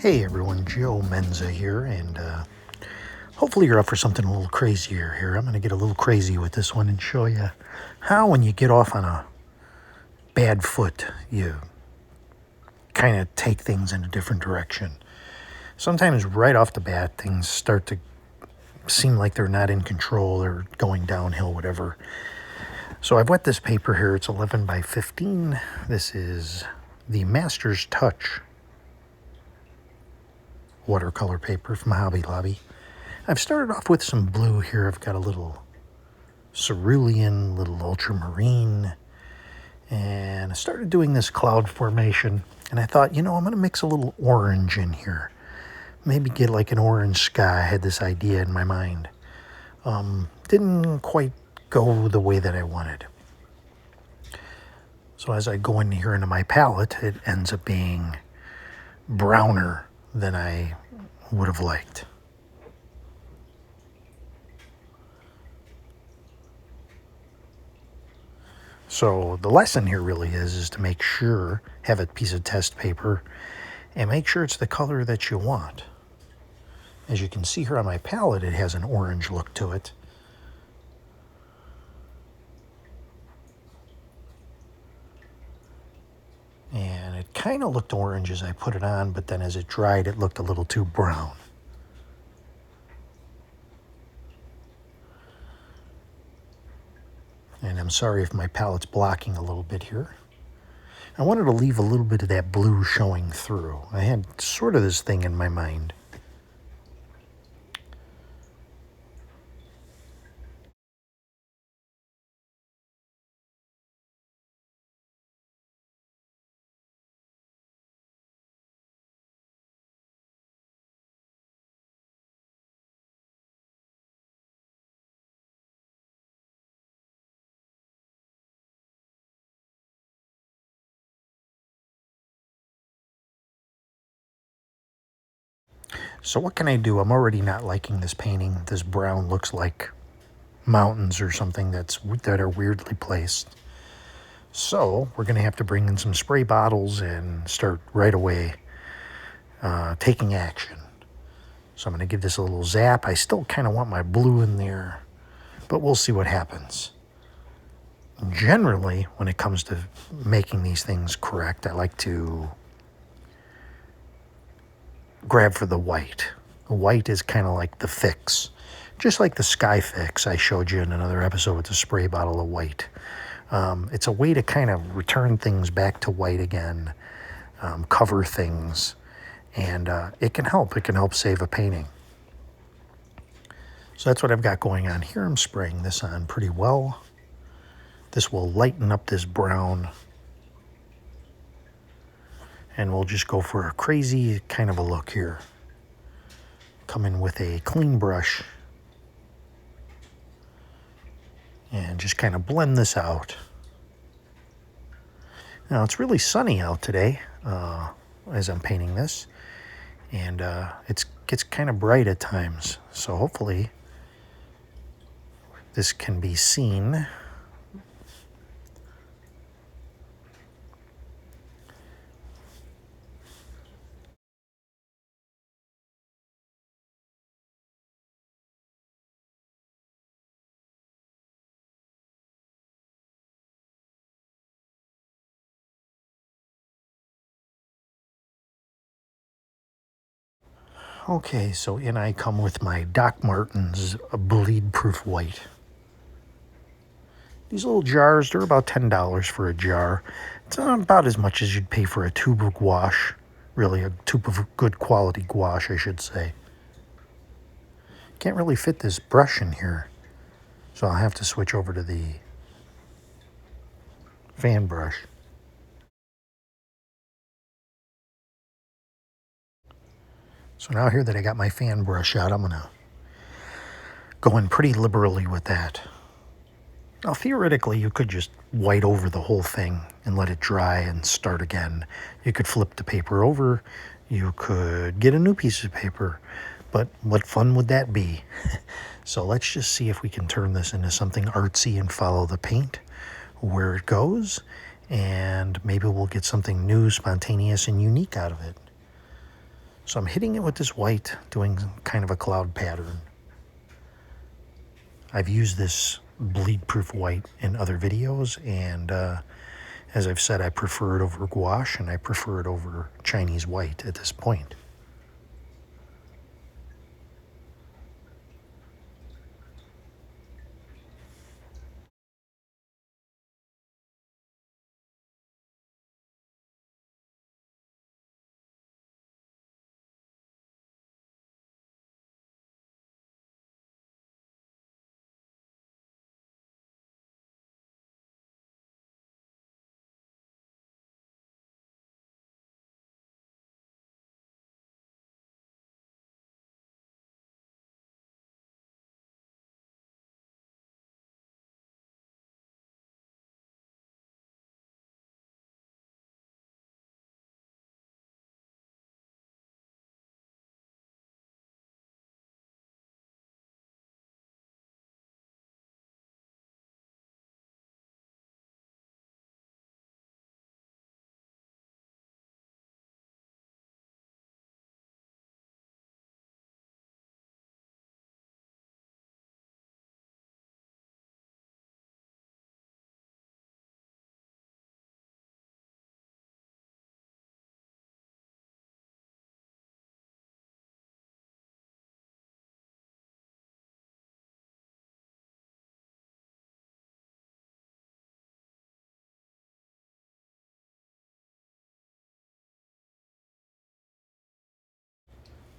Hey everyone, Joe Menza here, and hopefully you're up for something a little crazier here. I'm going to get a little crazy with this one and show you how when you get off on a bad foot, you kind of take things in a different direction. Sometimes right off the bat, things start to seem like they're not in control or going downhill, whatever. So I've wet this paper here. It's 11 by 15. This is the Master's Touch watercolor paper from Hobby Lobby. I've started off with some blue here. I've got a little cerulean, little ultramarine, and I started doing this cloud formation, and I thought, I'm going to mix a little orange in here. Maybe get like an orange sky. I had this idea in my mind. Didn't quite go the way that I wanted. So as I go in here into my palette, it ends up being browner than I would have liked. So the lesson here really is to make sure, have a piece of test paper, and make sure it's the color that you want. As you can see here on my palette, it has an orange look to it. And it kind of looked orange as I put it on, but then as it dried, it looked a little too brown. And I'm sorry if my palette's blocking a little bit here. I wanted to leave a little bit of that blue showing through. I had sort of this thing in my mind. So what can I do? I'm already not liking this painting. This brown looks like mountains or something that are weirdly placed. So we're going to have to bring in some spray bottles and start right away taking action. So I'm going to give this a little zap. I still kind of want my blue in there, but we'll see what happens. Generally, when it comes to making these things correct, I like to grab for the white. The white is kind of like the fix. Just like the sky fix I showed you in another episode with the spray bottle of white. It's a way to kind of return things back to white again, cover things, and it can help. It can help save a painting. So that's what I've got going on here. I'm spraying this on pretty well. This will lighten up this brown, and we'll just go for a crazy kind of a look here. Come in with a clean brush and just kind of blend this out. Now it's really sunny out today as I'm painting this, and it gets kind of bright at times, so hopefully this can be seen. Okay, so in I come with my Doc Martens bleed-proof white. These little jars, they're about $10 for a jar. It's about as much as you'd pay for a tube of gouache. Really, a tube of good quality gouache, I should say. Can't really fit this brush in here, so I'll have to switch over to the fan brush. So now here that I got my fan brush out, I'm going to go in pretty liberally with that. Now theoretically, you could just white over the whole thing and let it dry and start again. You could flip the paper over. You could get a new piece of paper. But what fun would that be? So let's just see if we can turn this into something artsy and follow the paint where it goes. And maybe we'll get something new, spontaneous, and unique out of it. So I'm hitting it with this white, doing kind of a cloud pattern. I've used this bleed-proof white in other videos, and as I've said, I prefer it over gouache, and I prefer it over Chinese white at this point.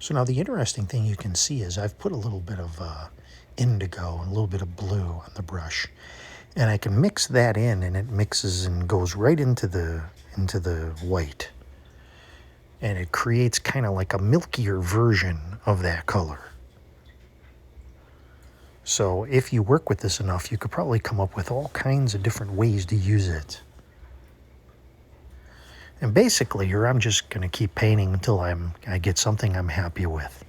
So now the interesting thing you can see is I've put a little bit of indigo and a little bit of blue on the brush, and I can mix that in, and it mixes and goes right into the white, and it creates kind of like a milkier version of that color. So if you work with this enough, you could probably come up with all kinds of different ways to use it. And basically here I'm just going to keep painting until I get something I'm happy with.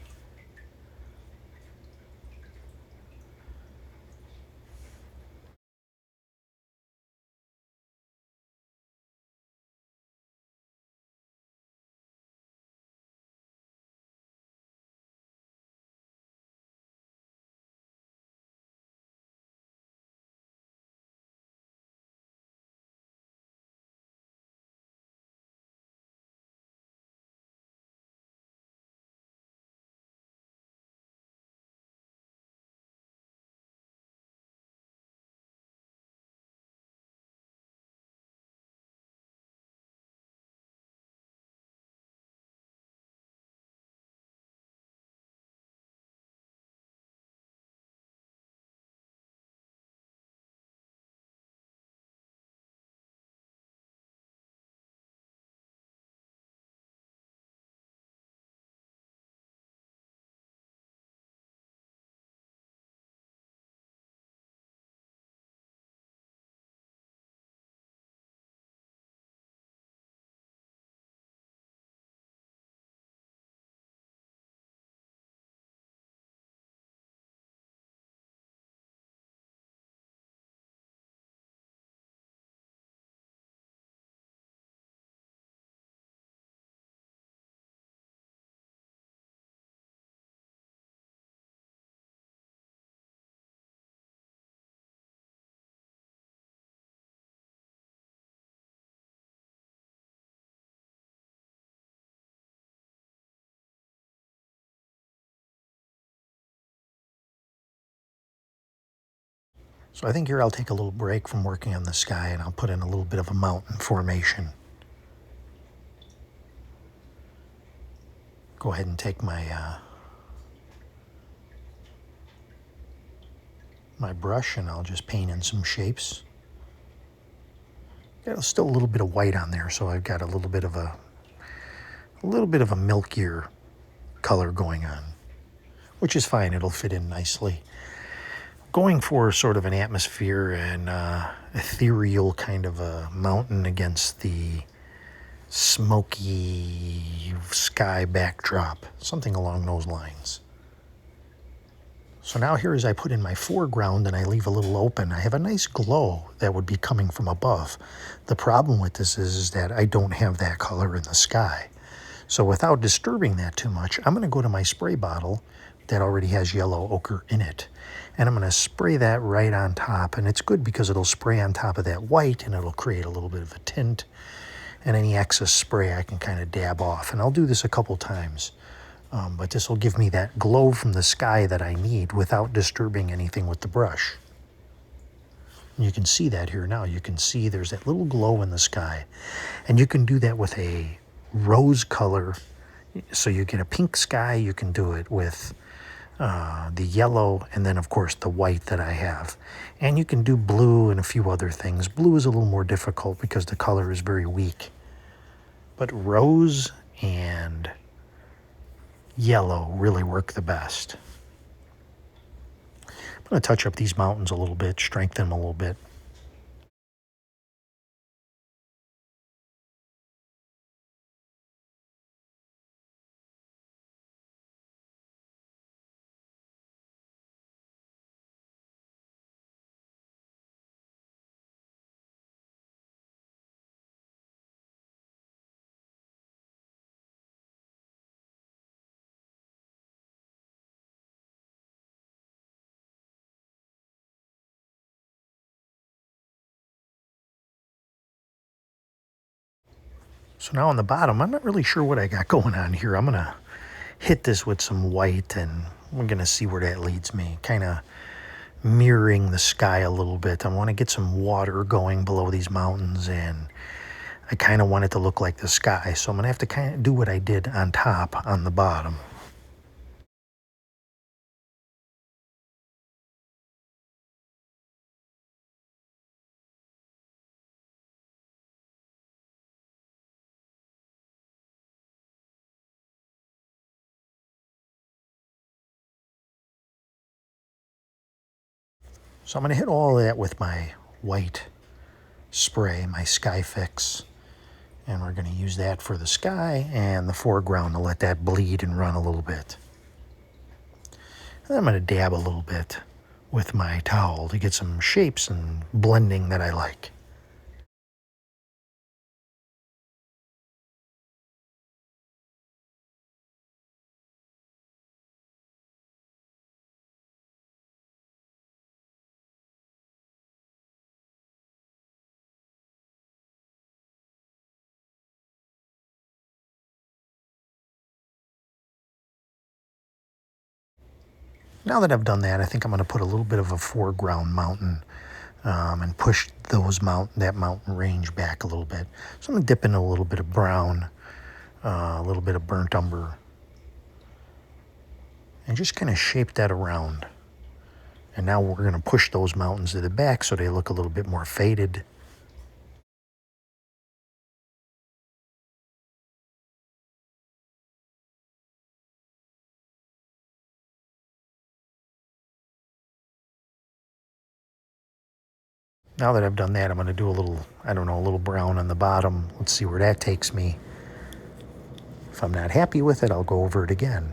So I think here I'll take a little break from working on the sky, and I'll put in a little bit of a mountain formation. Go ahead and take my brush, and I'll just paint in some shapes. Got still a little bit of white on there, so I've got a little bit of a milkier color going on, which is fine. It'll fit in nicely. Going for sort of an atmosphere and ethereal kind of a mountain against the smoky sky backdrop, something along those lines. So now here as I put in my foreground and I leave a little open, I have a nice glow that would be coming from above. The problem with this is that I don't have that color in the sky. So without disturbing that too much, I'm going to go to my spray bottle that already has yellow ochre in it. And I'm going to spray that right on top. And it's good because it'll spray on top of that white and it'll create a little bit of a tint. And any excess spray I can kind of dab off. And I'll do this a couple times. But this will give me that glow from the sky that I need without disturbing anything with the brush. And you can see that here now. You can see there's that little glow in the sky. And you can do that with a rose color. So you get a pink sky. You can do it with the yellow and then, of course, the white that I have. And you can do blue and a few other things. Blue is a little more difficult because the color is very weak. But rose and yellow really work the best. I'm going to touch up these mountains a little bit, strengthen them a little bit. So now on the bottom, I'm not really sure what I got going on here. I'm going to hit this with some white and we're going to see where that leads me. Kind of mirroring the sky a little bit. I want to get some water going below these mountains and I kind of want it to look like the sky. So I'm going to have to kind of do what I did on top on the bottom. So I'm going to hit all of that with my white spray, my Sky Fix. And we're going to use that for the sky and the foreground to let that bleed and run a little bit. And I'm going to dab a little bit with my towel to get some shapes and blending that I like. Now that I've done that, I think I'm going to put a little bit of a foreground mountain and push that mountain range back a little bit. So I'm going to dip in a little bit of brown, a little bit of burnt umber, and just kind of shape that around. And now we're going to push those mountains to the back so they look a little bit more faded. Now that I've done that, I'm going to do a little, I don't know, a little brown on the bottom. Let's see where that takes me. If I'm not happy with it, I'll go over it again.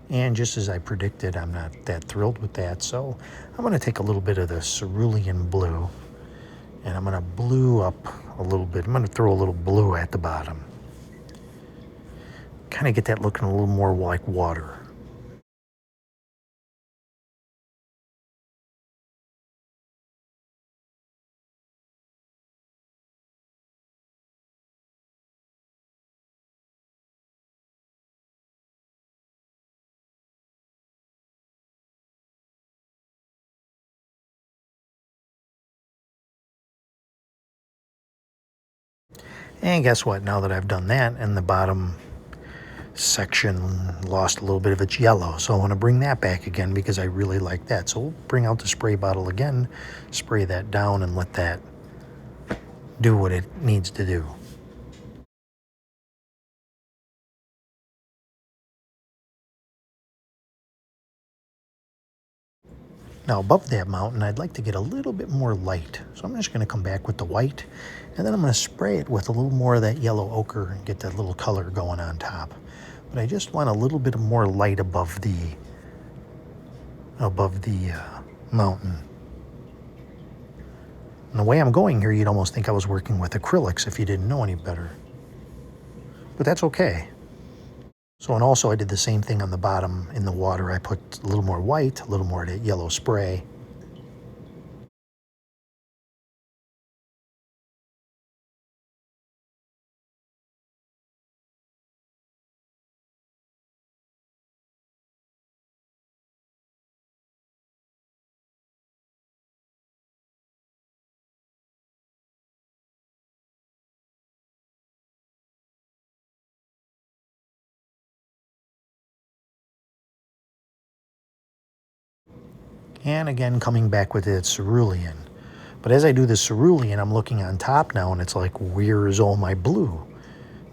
And just as I predicted, I'm not that thrilled with that. So I'm going to take a little bit of the cerulean blue and I'm going to blue up a little bit. I'm going to throw a little blue at the bottom. Kind of get that looking a little more like water. And guess what? Now that I've done that, and the bottom section lost a little bit of its yellow, so I want to bring that back again because I really like that. So we'll bring out the spray bottle again, spray that down, and let that do what it needs to do. Now above that mountain, I'd like to get a little bit more light. So I'm just going to come back with the white, and then I'm going to spray it with a little more of that yellow ochre and get that little color going on top. But I just want a little bit more light above the mountain. And the way I'm going here, you'd almost think I was working with acrylics if you didn't know any better. But that's okay. So, and also I did the same thing on the bottom in the water. I put a little more white, a little more of that yellow spray. And again, coming back with that cerulean. But as I do the cerulean, I'm looking on top now, and it's like, where's all my blue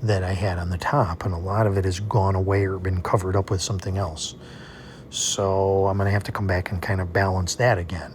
that I had on the top? And a lot of it has gone away or been covered up with something else. So I'm going to have to come back and kind of balance that again.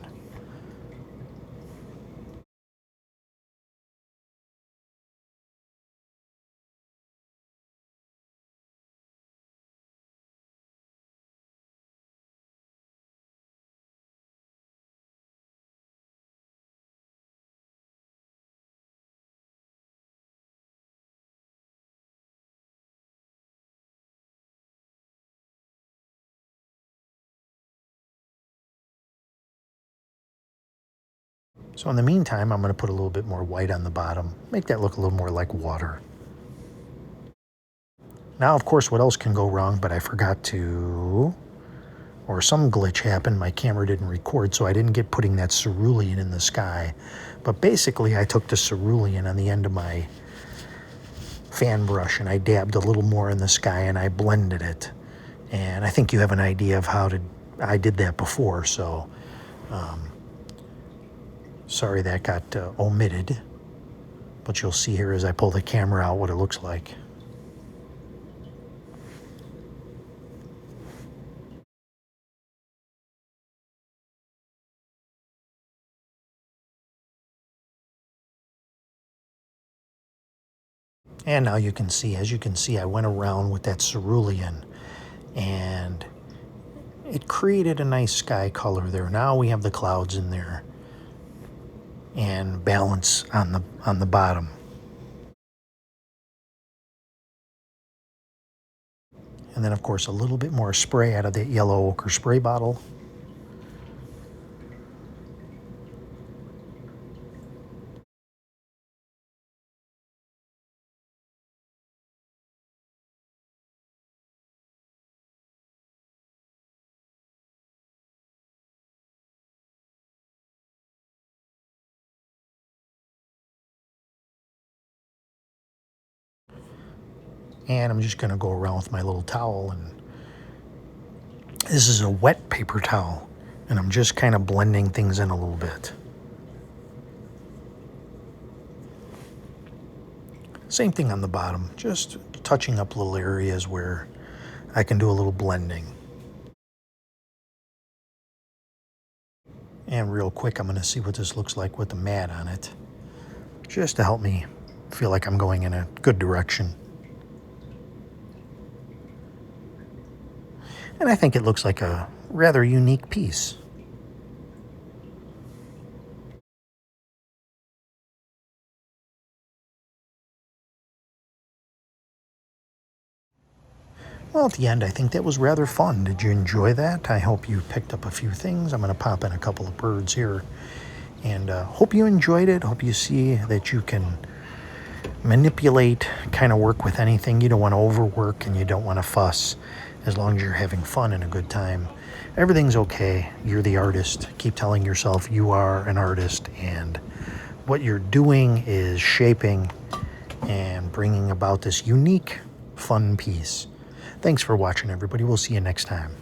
So in the meantime, I'm going to put a little bit more white on the bottom, make that look a little more like water. Now, of course, what else can go wrong, but I forgot to, or some glitch happened, my camera didn't record, so I didn't get putting that cerulean in the sky. But basically, I took the cerulean on the end of my fan brush and I dabbed a little more in the sky and I blended it. And I think you have an idea of I did that before, so sorry that got omitted. But you'll see here as I pull the camera out what it looks like. And now you can see, as you can see, I went around with that cerulean and it created a nice sky color there. Now we have the clouds in there and balance on the bottom. And then of course a little bit more spray out of that yellow ochre spray bottle. And I'm just going to go around with my little towel, and this is a wet paper towel, and I'm just kind of blending things in a little bit. Same thing on the bottom, just touching up little areas where I can do a little blending. And real quick, I'm going to see what this looks like with the mat on it, just to help me feel like I'm going in a good direction. And I think it looks like a rather unique piece. Well, at the end, I think that was rather fun. Did you enjoy that? I hope you picked up a few things. I'm going to pop in a couple of birds here. And hope you enjoyed it. Hope you see that you can manipulate, kind of work with anything. You don't want to overwork and you don't want to fuss. As long as you're having fun and a good time, everything's okay. You're the artist. Keep telling yourself you are an artist, and what you're doing is shaping and bringing about this unique, fun piece. Thanks for watching, everybody. We'll see you next time.